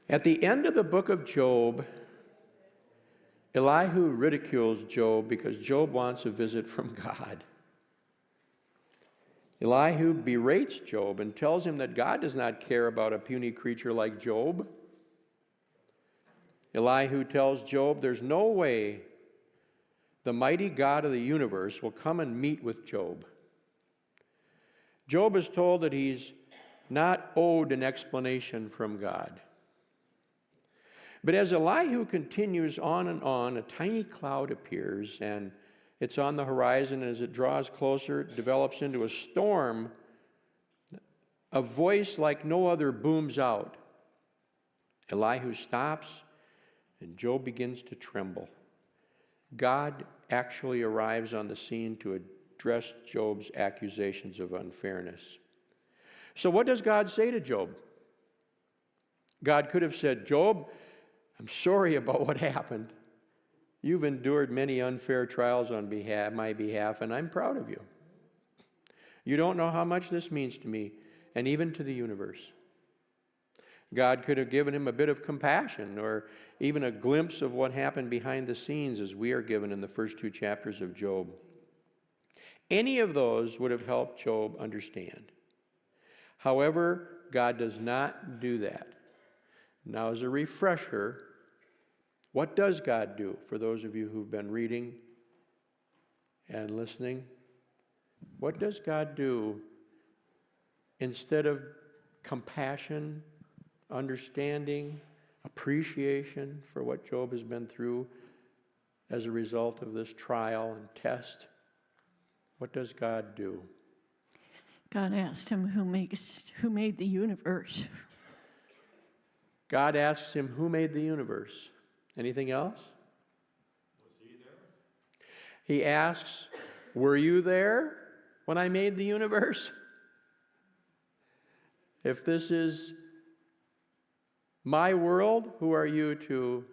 At the end of the book of Job, Elihu ridicules Job because Job wants a visit from God. Elihu berates Job and tells him that God does not care about a puny creature like Job. Elihu tells Job there's no way the mighty God of the universe will come and meet with Job. Job is told that he's not owed an explanation from God. But as Elihu continues on and on, a tiny cloud appears, and it's on the horizon. As it draws closer, it develops into a storm. A voice like no other booms out. Elihu stops, and Job begins to tremble. God actually arrives on the scene to address Job's accusations of unfairness. So what does God say to Job? God could have said, Job, I'm sorry about what happened. You've endured many unfair trials on my behalf, and I'm proud of you. You don't know how much this means to me, and even to the universe. God could have given him a bit of compassion, or even a glimpse of what happened behind the scenes, as we are given in the first 2 chapters of Job. Any of those would have helped Job understand. However, God does not do that. Now, as a refresher, what does God do? For those of you who've been reading and listening, what does God do instead of compassion, understanding, appreciation for what Job has been through as a result of this trial and test? What does God do? God asked him who made the universe. God asks him, who made the universe? Anything else? Was he there? He asks, were you there when I made the universe? If this is my world, who are you to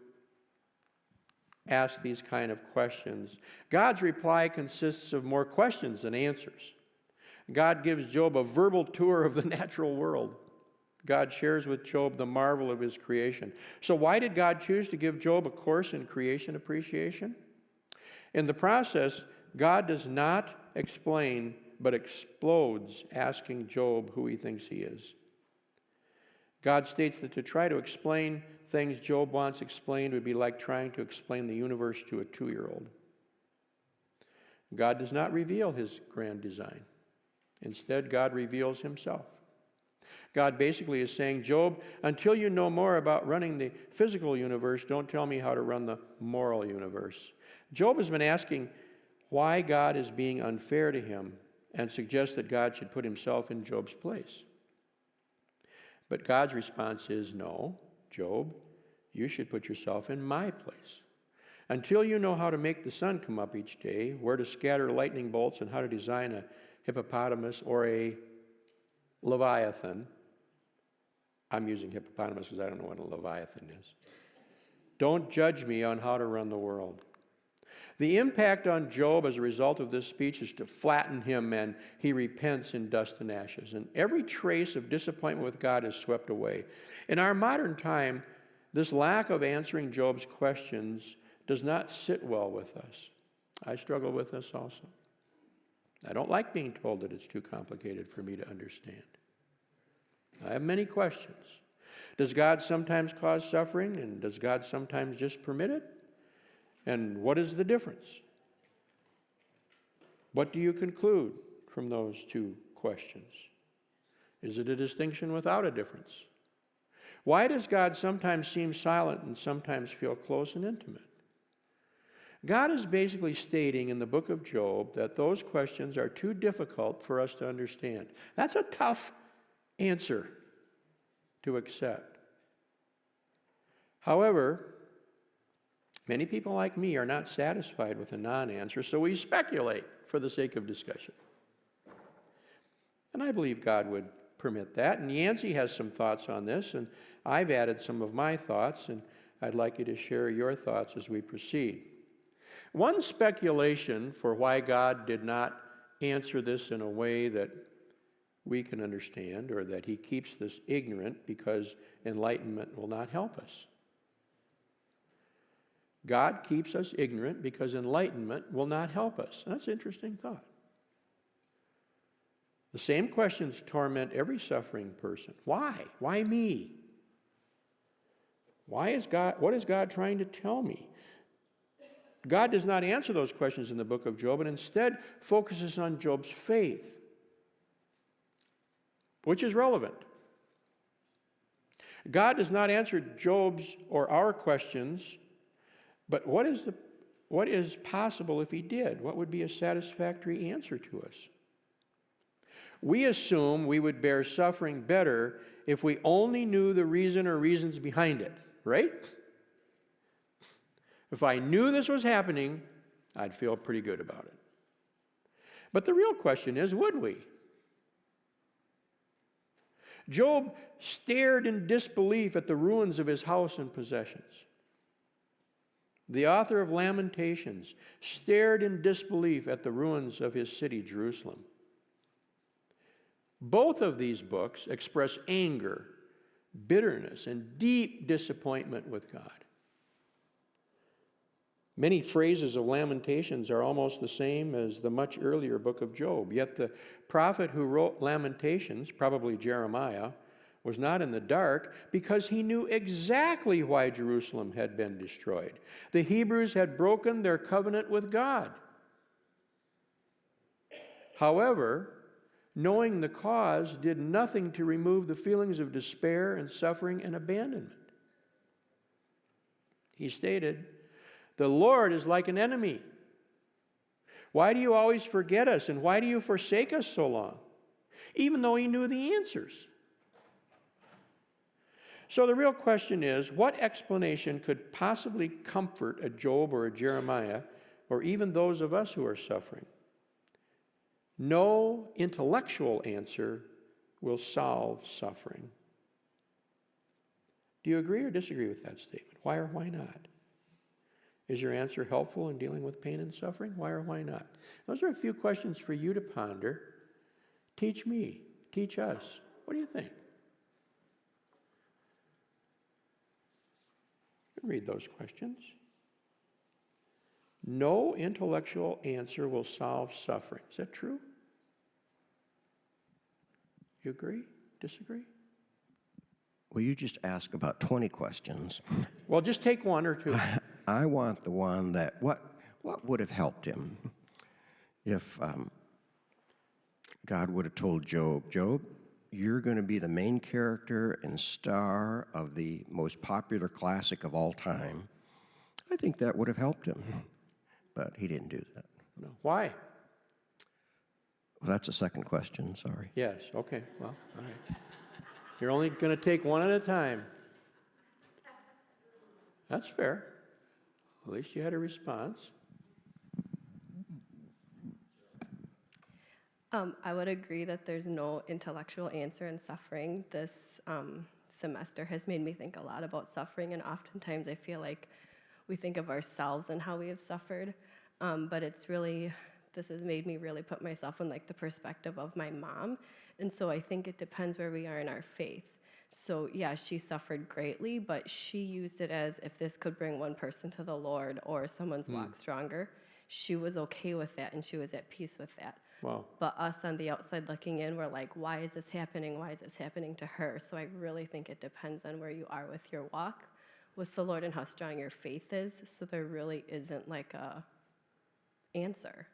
ask these kind of questions? God's reply consists of more questions than answers. God gives Job a verbal tour of the natural world. God shares with Job the marvel of his creation. So why did God choose to give Job a course in creation appreciation? In the process, God does not explain, but explodes, asking Job who he thinks he is. God states that to try to explain things Job wants explained would be like trying to explain the universe to a 2-year-old. God does not reveal his grand design. Instead, God reveals himself. God basically is saying, Job, until you know more about running the physical universe, don't tell me how to run the moral universe. Job has been asking why God is being unfair to him and suggests that God should put himself in Job's place. But God's response is, no, Job, you should put yourself in my place. Until you know how to make the sun come up each day, where to scatter lightning bolts, and how to design a hippopotamus or a leviathan. I'm using hippopotamus because I don't know what a leviathan is. Don't judge me on how to run the world. The impact on Job as a result of this speech is to flatten him, and he repents in dust and ashes. And every trace of disappointment with God is swept away. In our modern time, this lack of answering Job's questions does not sit well with us. I struggle with this also. I don't like being told that it's too complicated for me to understand. I have many questions. Does God sometimes cause suffering, and does God sometimes just permit it? And what is the difference? What do you conclude from those two questions? Is it a distinction without a difference? Why does God sometimes seem silent and sometimes feel close and intimate? God is basically stating in the book of Job that those questions are too difficult for us to understand. That's a tough answer to accept. However, many people like me are not satisfied with a non-answer, so we speculate for the sake of discussion. And I believe God would permit that. And Yancey has some thoughts on this, and I've added some of my thoughts, and I'd like you to share your thoughts as we proceed. One speculation for why God did not answer this in a way that we can understand, or that he keeps this ignorant because enlightenment will not help us. God keeps us ignorant because enlightenment will not help us. That's an interesting thought. The same questions torment every suffering person. Why? Why me? What is God trying to tell me? God does not answer those questions in the book of Job, and instead focuses on Job's faith, which is relevant. God does not answer Job's or our questions, but what is possible if he did? What would be a satisfactory answer to us? We assume we would bear suffering better if we only knew the reason or reasons behind it, right? If I knew this was happening, I'd feel pretty good about it. But the real question is, would we? Job stared in disbelief at the ruins of his house and possessions. The author of Lamentations stared in disbelief at the ruins of his city, Jerusalem. Both of these books express anger, bitterness, and deep disappointment with God. Many phrases of Lamentations are almost the same as the much earlier book of Job. Yet the prophet who wrote Lamentations, probably Jeremiah, was not in the dark because he knew exactly why Jerusalem had been destroyed. The Hebrews had broken their covenant with God. However, knowing the cause did nothing to remove the feelings of despair and suffering and abandonment. He stated, "The Lord is like an enemy. Why do you always forget us, and why do you forsake us so long?" Even though he knew the answers. So the real question is, what explanation could possibly comfort a Job or a Jeremiah, or even those of us who are suffering? No intellectual answer will solve suffering. Do you agree or disagree with that statement? Why or why not? Is your answer helpful in dealing with pain and suffering? Why or why not? Those are a few questions for you to ponder. Teach me. Teach us. What do you think? Read those questions. No intellectual answer will solve suffering. Is that true? You agree? Disagree? Well, you just asked about 20 questions. Well, just take one or two. I want the one that, what would have helped him if God would have told Job, you're going to be the main character and star of the most popular classic of all time. I think that would have helped him, but he didn't do that. No. Why? Well, that's a second question, sorry. Yes, okay, well, all right. You're only going to take one at a time. That's fair. At least you had a response. I would agree that there's no intellectual answer in suffering. This semester has made me think a lot about suffering, and oftentimes I feel like we think of ourselves and how we have suffered, but this has made me really put myself in like the perspective of my mom, and so I think it depends where we are in our faith. So yeah, she suffered greatly, but she used it as if this could bring one person to the Lord or someone's walk stronger, she was okay with that and she was at peace with that. Wow. But us on the outside looking in, we're like, why is this happening? Why is this happening to her? So I really think it depends on where you are with your walk with the Lord and how strong your faith is. So there really isn't like a answer,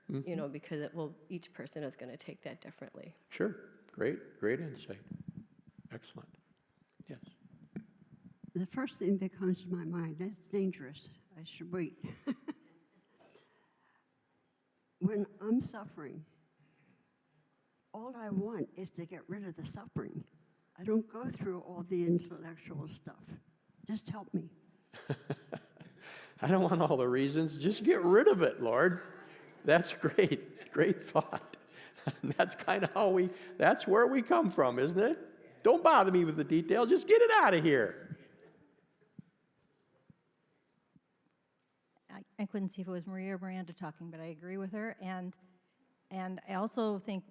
because each person is going to take that differently. Sure. Great insight. Excellent. Yes. The first thing that comes to my mind, that's dangerous. I should wait. When I'm suffering, all I want is to get rid of the suffering. I don't go through all the intellectual stuff. Just help me. I don't want all the reasons. Just get rid of it, Lord. That's great. Great thought. That's kind of that's where we come from, isn't it? Don't bother me with the details. Just get it out of here. I couldn't see if it was Maria or Miranda talking, but I agree with her. And And I also think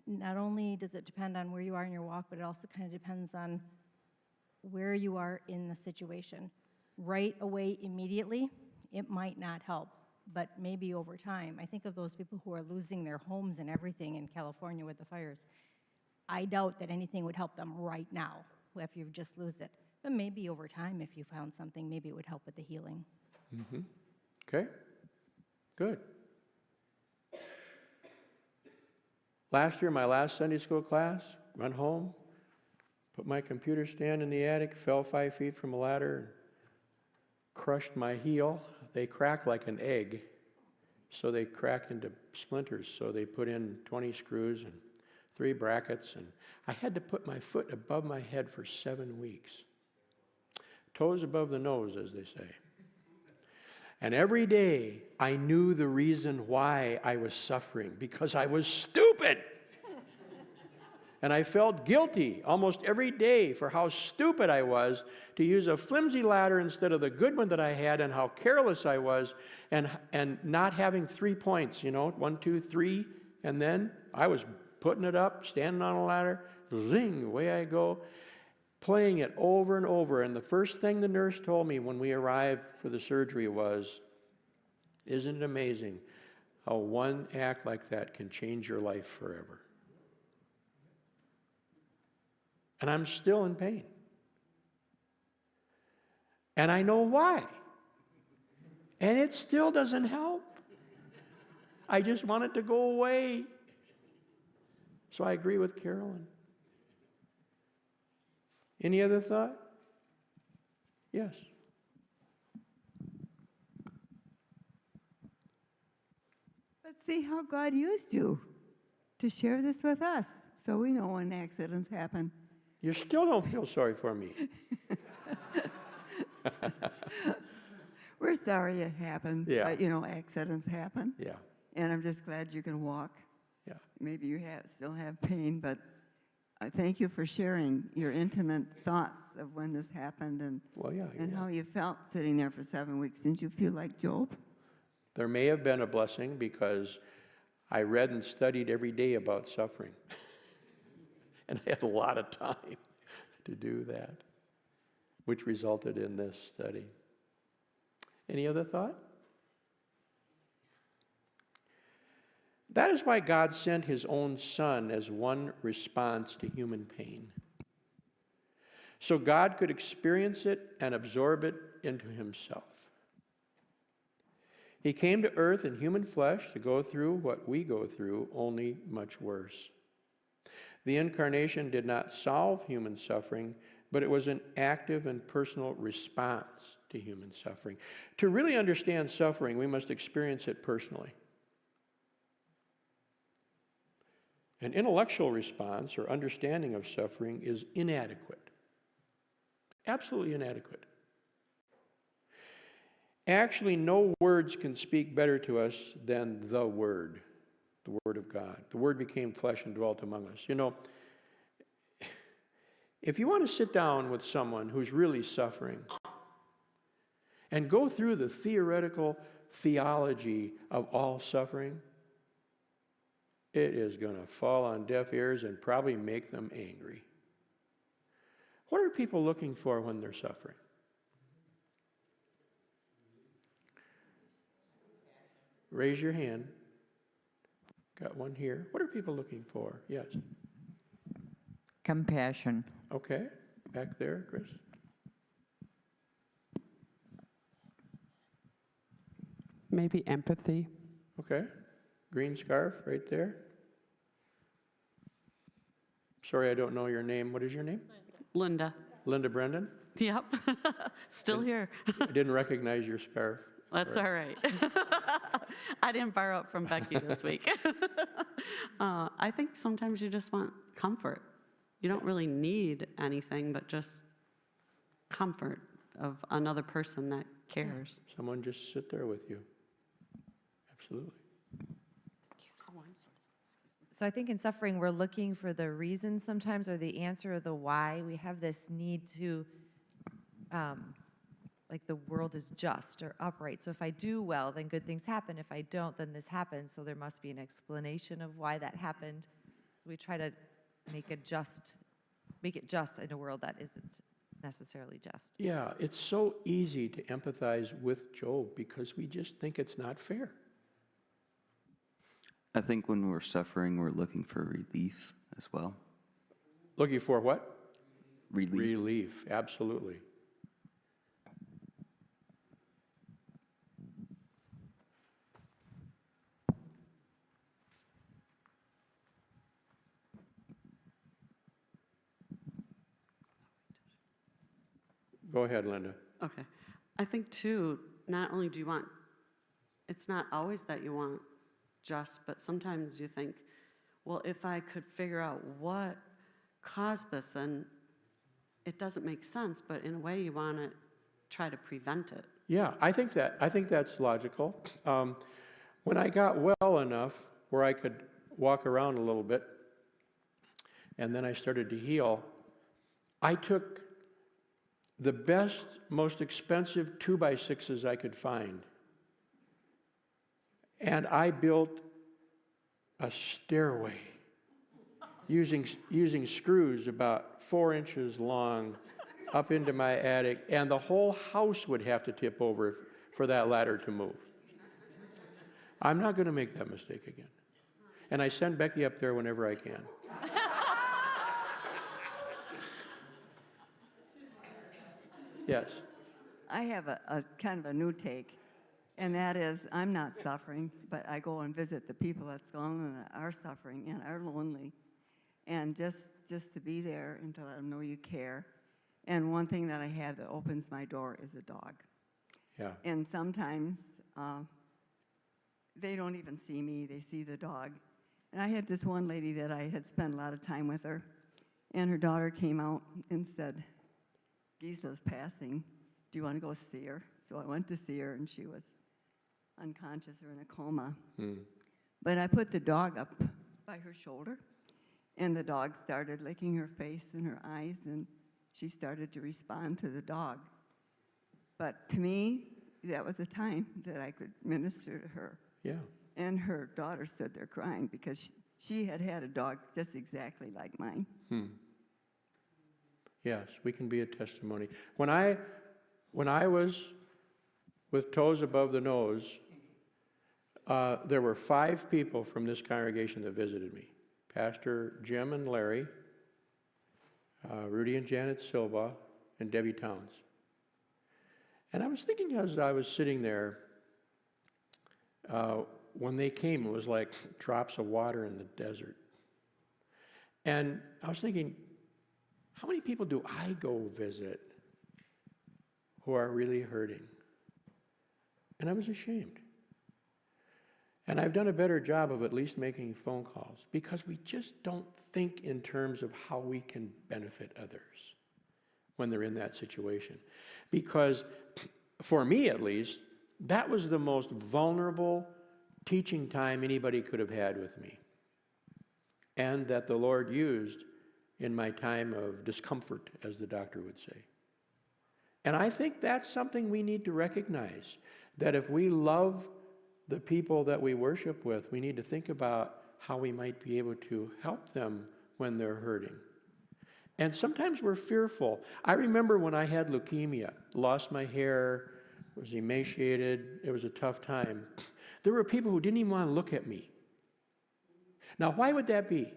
not only does it depend on where you are in your walk, but it also kind of depends on where you are in the situation. Right away, immediately, it might not help, but maybe over time. I think of those people who are losing their homes and everything in California with the fires. I doubt that anything would help them right now if you just lose it. But maybe over time, if you found something, maybe it would help with the healing. Okay, good. Last year, my last Sunday school class, went home, put my computer stand in the attic, fell 5 feet from a ladder, crushed my heel. They crack like an egg, so they crack into splinters. So they put in 20 screws and 3 brackets, and I had to put my foot above my head for 7 weeks. Toes above the nose, as they say. And every day, I knew the reason why I was suffering, because I was stupid. And I felt guilty almost every day for how stupid I was to use a flimsy ladder instead of the good one that I had, and how careless I was, and not having 3 points, 1, 2, 3, and then I was putting it up, standing on a ladder, zing, away I go, playing it over and over. And the first thing the nurse told me when we arrived for the surgery was, "Isn't it amazing how one act like that can change your life forever?" And I'm still in pain. And I know why. And it still doesn't help. I just want it to go away. So I agree with Carolyn. Any other thought? Yes. But see how God used you to share this with us, so we know when accidents happen. You still don't feel sorry for me. We're sorry it happened, Yeah. but accidents happen. Yeah, And I'm just glad you can walk. yeah. Maybe you still have pain, but I thank you for sharing your intimate thoughts of when this happened and Well, yeah. how you felt sitting there for 7 weeks. Didn't you feel like Job? There may have been a blessing because I read and studied every day about suffering. And I had a lot of time to do that, which resulted in this study. Any other thought? That is why God sent his own Son as one response to human pain. So God could experience it and absorb it into himself. He came to earth in human flesh to go through what we go through, only much worse. The incarnation did not solve human suffering, but it was an active and personal response to human suffering. To really understand suffering, we must experience it personally. An intellectual response or understanding of suffering is inadequate. Absolutely inadequate. Actually, no words can speak better to us than the Word of God. The Word became flesh and dwelt among us. If you want to sit down with someone who's really suffering and go through the theoretical theology of all suffering, it is going to fall on deaf ears and probably make them angry. What are people looking for when they're suffering? Raise your hand. Got one here. What are people looking for? Yes. Compassion. Okay. Back there, Chris. Maybe empathy. Okay. Green scarf right there. Sorry, I don't know your name. What is your name? Linda. Linda Brendan? Yep. Still here. I didn't recognize your scarf. That's all right. I didn't borrow it from Becky this week. I think sometimes you just want comfort. You don't really need anything but just comfort of another person that cares. Someone just sit there with you. Absolutely. So I think in suffering, we're looking for the reason sometimes, or the answer, or the why. We have this need to like the world is just or upright. So if I do well, then good things happen. If I don't, then this happens. So there must be an explanation of why that happened. So we try to make it just in a world that isn't necessarily just. Yeah, it's so easy to empathize with Job because we just think it's not fair. I think when we're suffering, we're looking for relief as well. Looking for what? Relief. Relief, absolutely. Go ahead, Linda. Okay. I think too, not only do you want, it's not always that you want just, but sometimes you think, well, if I could figure out what caused this, then it doesn't make sense, but in a way you want to try to prevent it. Yeah, I think that's logical. When I got well enough where I could walk around a little bit, and then I started to heal, I took the best, most expensive 2x6s I could find, and I built a stairway using screws about 4 inches long up into my attic, and the whole house would have to tip over for that ladder to move. I'm not going to make that mistake again. And I send Becky up there whenever I can. Yes. I have a kind of a new take, and that is I'm not suffering, but I go and visit the people that's gone and that are suffering and are lonely, and just to be there and to let them know you care. And one thing that I have that opens my door is a dog. Yeah. And sometimes they don't even see me, they see the dog. And I had this one lady that I had spent a lot of time with her, and her daughter came out and said, Gisla's passing, do you want to go see her? So I went to see her, and she was unconscious or in a coma. But I put the dog up by her shoulder, and the dog started licking her face and her eyes, and she started to respond to the dog. But to me, that was a time that I could minister to her. Yeah. And her daughter stood there crying because she had had a dog just exactly like mine. Yes, we can be a testimony. When I was with toes above the nose, there were 5 people from this congregation that visited me. Pastor Jim and Larry, Rudy and Janet Silva, and Debbie Towns. And I was thinking as I was sitting there, when they came, it was like drops of water in the desert. And I was thinking, how many people do I go visit who are really hurting? And I was ashamed. And I've done a better job of at least making phone calls because we just don't think in terms of how we can benefit others when they're in that situation. Because for me at least, that was the most vulnerable teaching time anybody could have had with me. And that the Lord used in my time of discomfort, as the doctor would say. And I think that's something we need to recognize, that if we love the people that we worship with, we need to think about how we might be able to help them when they're hurting. And sometimes we're fearful. I remember when I had leukemia, lost my hair, was emaciated, it was a tough time. There were people who didn't even want to look at me. Now, why would that be?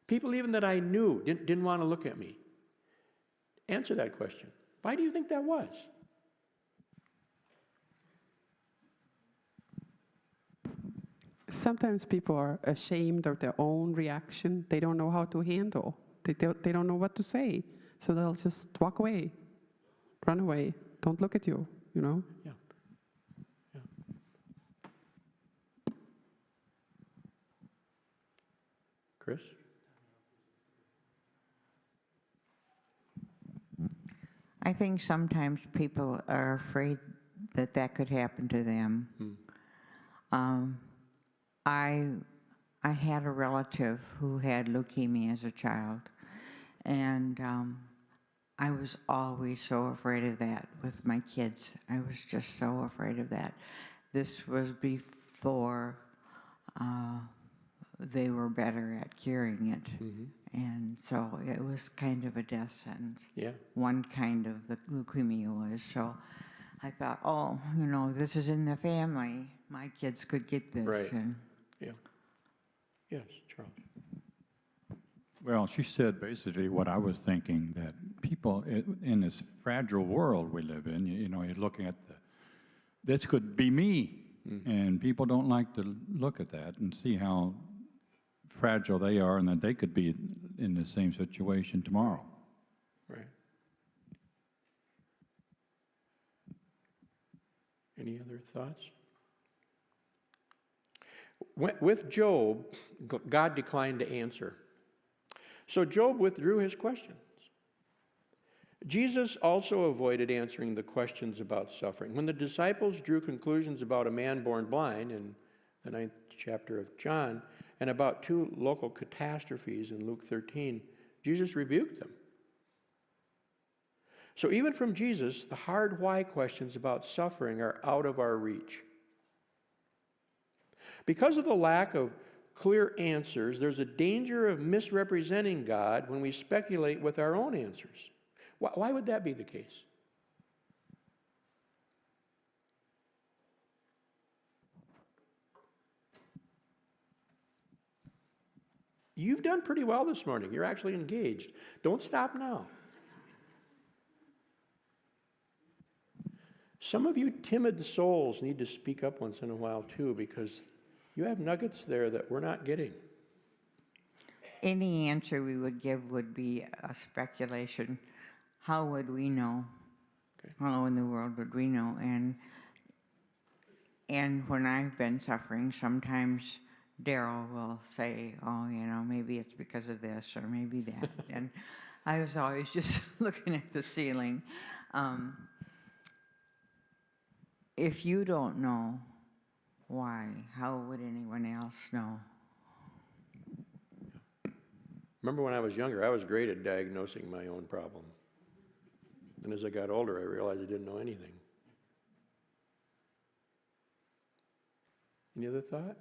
People even that I knew didn't want to look at me. Answer that question. Why do you think that was? Sometimes people are ashamed of their own reaction. They don't know how to handle. They don't know what to say. So they'll just walk away, run away, don't look at you, you know? Yeah. Chris? I think sometimes people are afraid that that could happen to them. I had a relative who had leukemia as a child, and I was always so afraid of that with my kids. I was just so afraid of that. This was before they were better at curing it. Mm-hmm. And so it was kind of a death sentence. Yeah. One kind of the leukemia was. So I thought, oh, you know, this is in the family. My kids could get this. Right. And Yeah. Yes, Charles. Well, she said basically what I was thinking, that people in this fragile world we live in, you know, you're looking at this could be me. And people don't like to look at that and see how fragile they are and that they could be in the same situation tomorrow. Right. Any other thoughts? With Job, God declined to answer. So Job withdrew his questions. Jesus also avoided answering the questions about suffering. When the disciples drew conclusions about a man born blind in the 9th chapter of John and about 2 local catastrophes in Luke 13, Jesus rebuked them. So even from Jesus, the hard why questions about suffering are out of our reach. Because of the lack of clear answers, there's a danger of misrepresenting God when we speculate with our own answers. Why would that be the case? You've done pretty well this morning. You're actually engaged. Don't stop now. Some of you timid souls need to speak up once in a while too, because you have nuggets there that we're not getting. any answer we would give would be a speculation. How would we know? Okay. How in the world would we know? And when I've been suffering, sometimes Daryl will say, oh, you know, maybe it's because of this or maybe that. And I was always just looking at the ceiling. If you don't know why, how would anyone else know? Remember when I was younger, I was great at diagnosing my own problem. And as I got older, I realized I didn't know anything. Any other thought?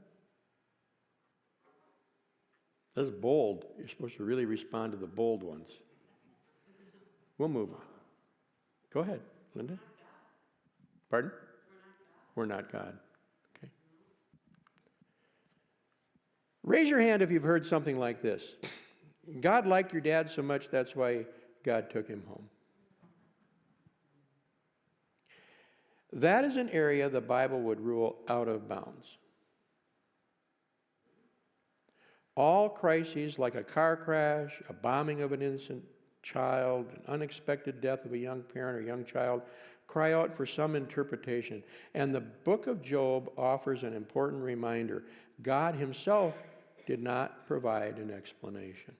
That's bold. You're supposed to really respond to the bold ones. We'll move on. Go ahead, Linda. Pardon? We're not God. Okay. Raise your hand if you've heard something like this. God liked your dad so much, that's why God took him home. That is an area the Bible would rule out of bounds. All crises, like a car crash, a bombing of an innocent child, an unexpected death of a young parent or young child, cry out for some interpretation. And the book of Job offers an important reminder. God himself did not provide an explanation.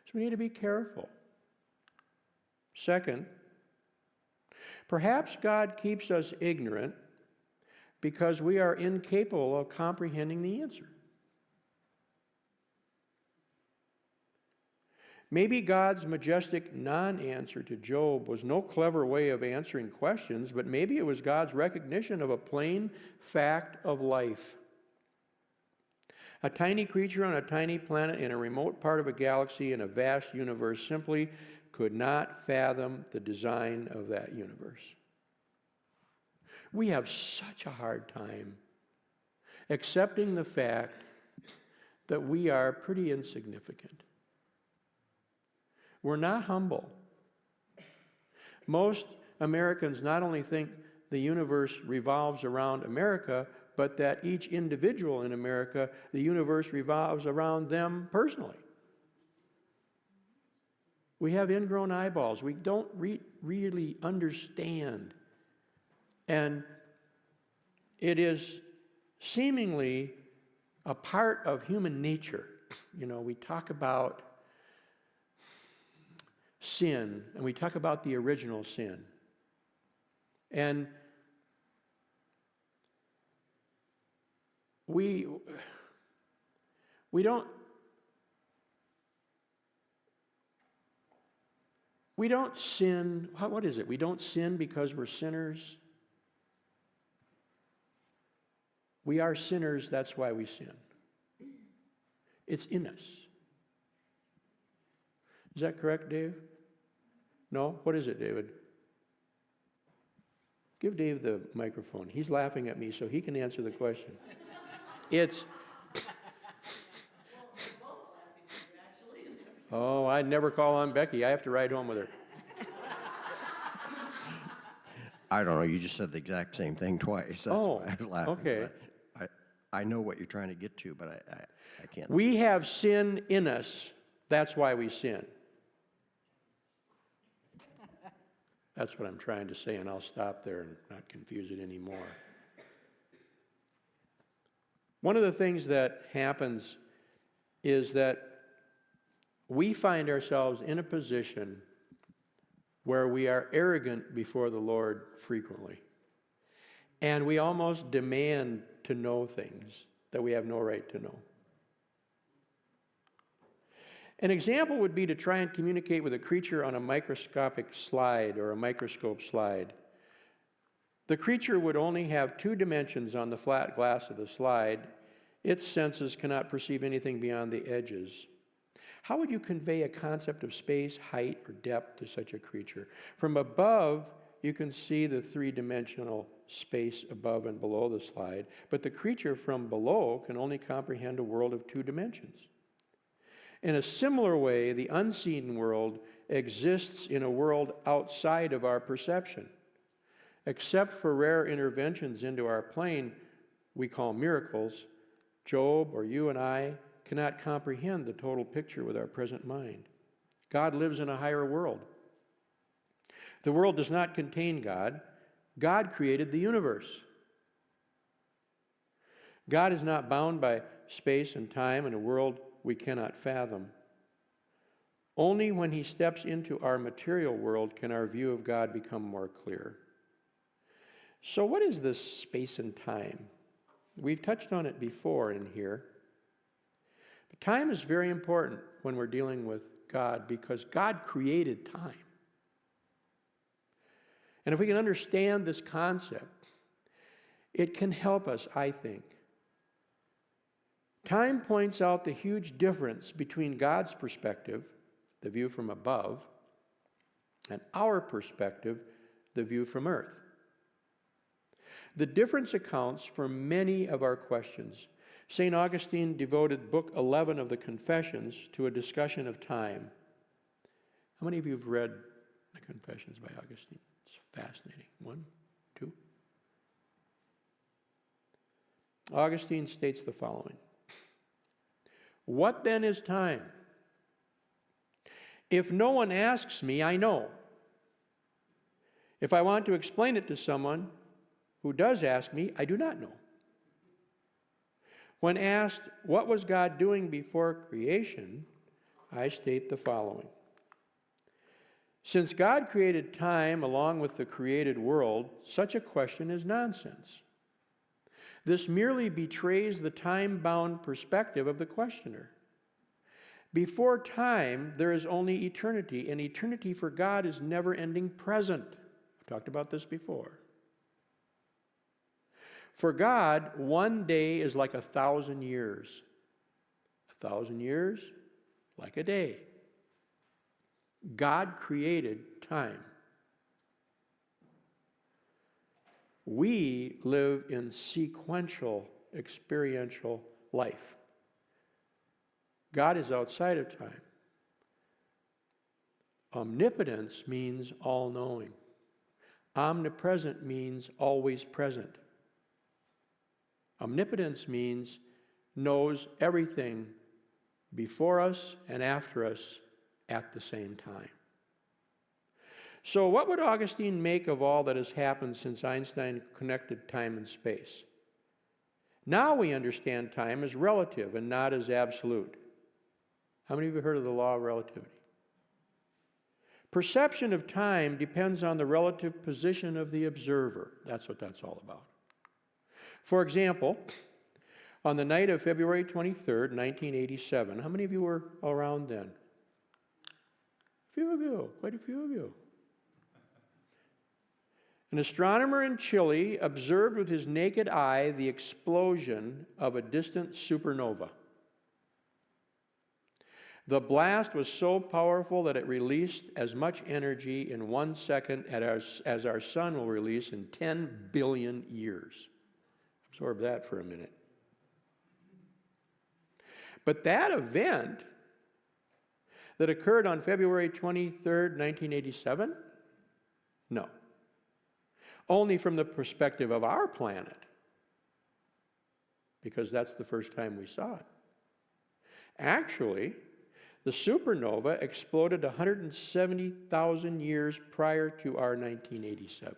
So we need to be careful. Second, perhaps God keeps us ignorant because we are incapable of comprehending the answer. Maybe God's majestic non-answer to Job was no clever way of answering questions, but maybe it was God's recognition of a plain fact of life. A tiny creature on a tiny planet in a remote part of a galaxy in a vast universe simply could not fathom the design of that universe. We have such a hard time accepting the fact that we are pretty insignificant. We're not humble. Most Americans not only think the universe revolves around America, but that each individual in America, the universe revolves around them personally. We have ingrown eyeballs. We don't really understand. And it is seemingly a part of human nature. You know, we talk about sin, and we talk about the original sin. And we don't We don't sin. What is it? We don't sin because we're sinners. We are sinners, that's why we sin. It's in us. Is that correct, Dave? No? What is it, David? Give Dave the microphone. He's laughing at me, so he can answer the question. It's... Oh, I'd never call on Becky. I have to ride home with her. I don't know, you just said the exact same thing twice. That's Oh, why I was laughing. okay. But I know what you're trying to get to, but I can't. We have sin in us. That's why we sin. That's what I'm trying to say, and I'll stop there and not confuse it anymore. One of the things that happens is that we find ourselves in a position where we are arrogant before the Lord frequently. And we almost demand to know things that we have no right to know. An example would be to try and communicate with a creature on a microscopic slide or a microscope slide. The creature would only have 2 dimensions on the flat glass of the slide. Its senses cannot perceive anything beyond the edges. How would you convey a concept of space, height, or depth to such a creature? From above, you can see the 3-dimensional space above and below the slide, but the creature from below can only comprehend a world of 2 dimensions. In a similar way, the unseen world exists in a world outside of our perception. Except for rare interventions into our plane we call miracles, Job or you and I cannot comprehend the total picture with our present mind. God lives in a higher world. The world does not contain God. God created the universe. God is not bound by space and time in a world we cannot fathom. Only when he steps into our material world can our view of God become more clear. So what is this space and time? We've touched on it before in here. But time is very important when we're dealing with God because God created time. And if we can understand this concept, it can help us, I think. Time points out the huge difference between God's perspective, the view from above, and our perspective, the view from earth. The difference accounts for many of our questions. St. Augustine devoted Book 11 of the Confessions to a discussion of time. How many of you have read the Confessions by Augustine? It's fascinating. 1, 2. Augustine states the following. What then is time? If no one asks me, I know. If I want to explain it to someone who does ask me, I do not know. When asked, what was God doing before creation, I state the following. Since God created time along with the created world, such a question is nonsense. This merely betrays the time-bound perspective of the questioner. Before time, there is only eternity, and eternity for God is never-ending present. I've talked about this before. For God, one day is like 1,000 years. 1,000 years, like a day. God created time. We live in sequential, experiential life. God is outside of time. Omnipotence means all-knowing. Omnipresent means always present. Omnipotence means knows everything before us and after us at the same time. So what would Augustine make of all that has happened since Einstein connected time and space? Now we understand time as relative and not as absolute. How many of you have heard of the law of relativity? Perception of time depends on the relative position of the observer. That's what that's all about. For example, on the night of February 23rd, 1987, how many of you were around then? few of you, quite a few of you. An astronomer in Chile observed with his naked eye the explosion of a distant supernova. The blast was so powerful that it released as much energy in 1 second as our sun will release in 10 billion years. Absorb that for a minute. But that event that occurred on February 23rd, 1987? No. Only from the perspective of our planet, because that's the first time we saw it. Actually, the supernova exploded 170,000 years prior to our 1987.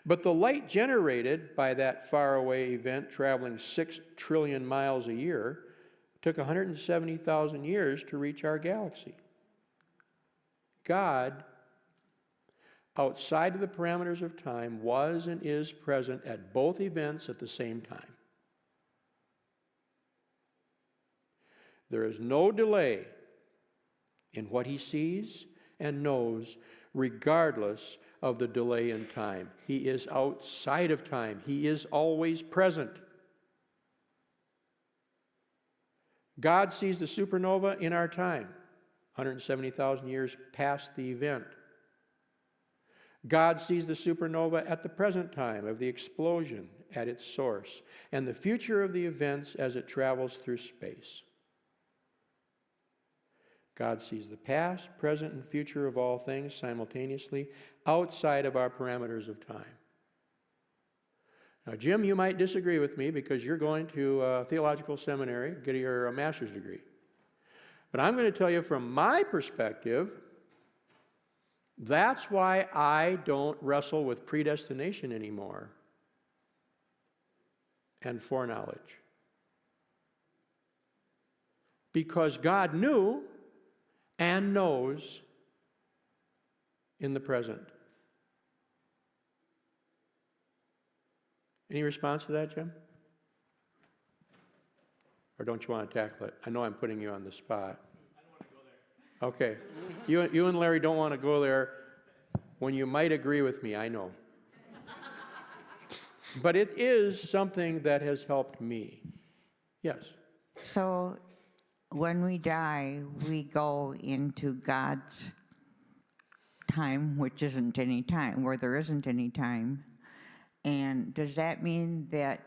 But the light generated by that faraway event, traveling 6 trillion miles a year, took 170,000 years to reach our galaxy. God, outside of the parameters of time, was and is present at both events at the same time. There is no delay in what he sees and knows, regardless of the delay in time. He is outside of time. He is always present. God sees the supernova in our time, 170,000 years past the event. God sees the supernova at the present time of the explosion at its source, and the future of the events as it travels through space. God sees the past, present, and future of all things simultaneously outside of our parameters of time. Now, Jim, you might disagree with me because you're going to a theological seminary, get your master's degree. But I'm going to tell you from my perspective, that's why I don't wrestle with predestination anymore and foreknowledge. Because God knew and knows in the present. Any response to that, Jim? Or don't you want to tackle it? I know I'm putting you on the spot. I don't want to go there. Okay. You and Larry don't want to go there when you might agree with me, I know. But it is something that has helped me. Yes. So when we die, we go into God's time, which isn't any time, where there isn't any time. And does that mean that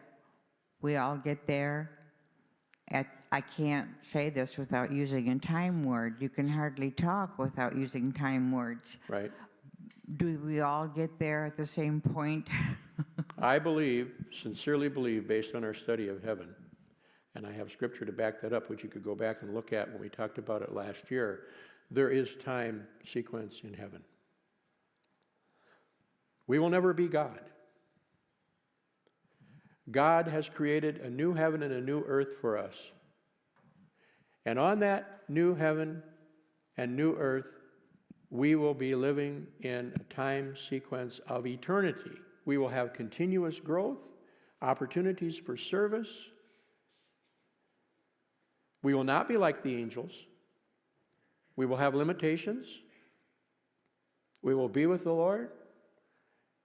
we all get there I can't say this without using a time word. You can hardly talk without using time words. Right. Do we all get there at the same point? I believe, sincerely believe, based on our study of heaven, and I have scripture to back that up, which you could go back and look at when we talked about it last year, there is time sequence in heaven. We will never be God. God has created a new heaven and a new earth for us. And on that new heaven and new earth, we will be living in a time sequence of eternity. We will have continuous growth, opportunities for service. We will not be like the angels. We will have limitations. We will be with the Lord.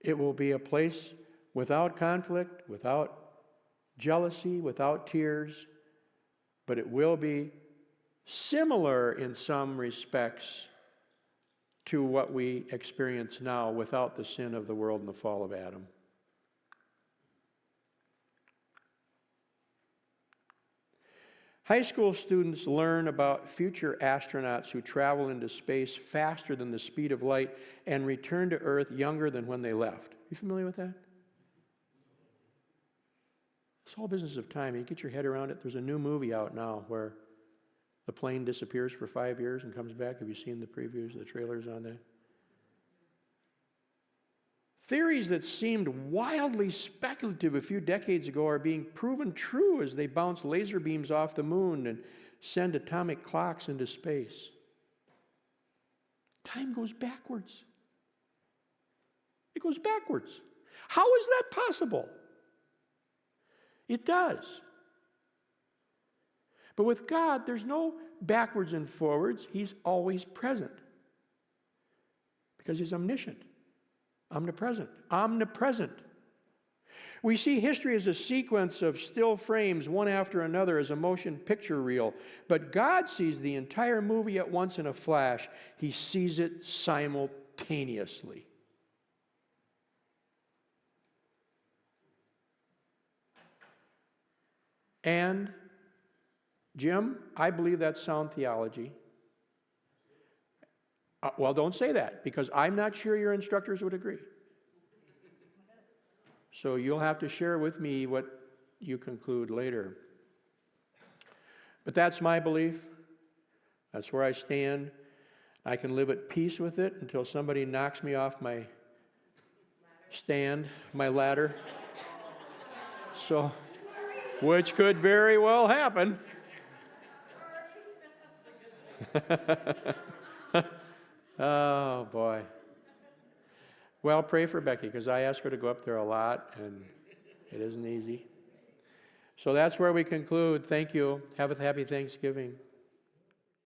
It will be a place without conflict, without jealousy, without tears, but it will be similar in some respects to what we experience now without the sin of the world and the fall of Adam. High school students learn about future astronauts who travel into space faster than the speed of light and return to Earth younger than when they left. You familiar with that? It's all business of time. You get your head around it. There's a new movie out now where the plane disappears for 5 years and comes back. Have you seen the previews, the trailers on that? Theories that seemed wildly speculative a few decades ago are being proven true as they bounce laser beams off the moon and send atomic clocks into space. Time goes backwards. It goes backwards. How is that possible? It does. But with God, there's no backwards and forwards. He's always present because he's omniscient, omnipresent, omnipresent. We see history as a sequence of still frames, one after another, as a motion picture reel. But God sees the entire movie at once in a flash. He sees it simultaneously. And, Jim, I believe that's sound theology. Well, don't say that, because I'm not sure your instructors would agree. So you'll have to share with me what you conclude later. But that's my belief. That's where I stand. I can live at peace with it until somebody knocks me off my stand, my ladder. So, which could very well happen. Oh, boy. Well, pray for Becky, because I ask her to go up there a lot, and it isn't easy. So that's where we conclude. Thank you. Have a happy Thanksgiving.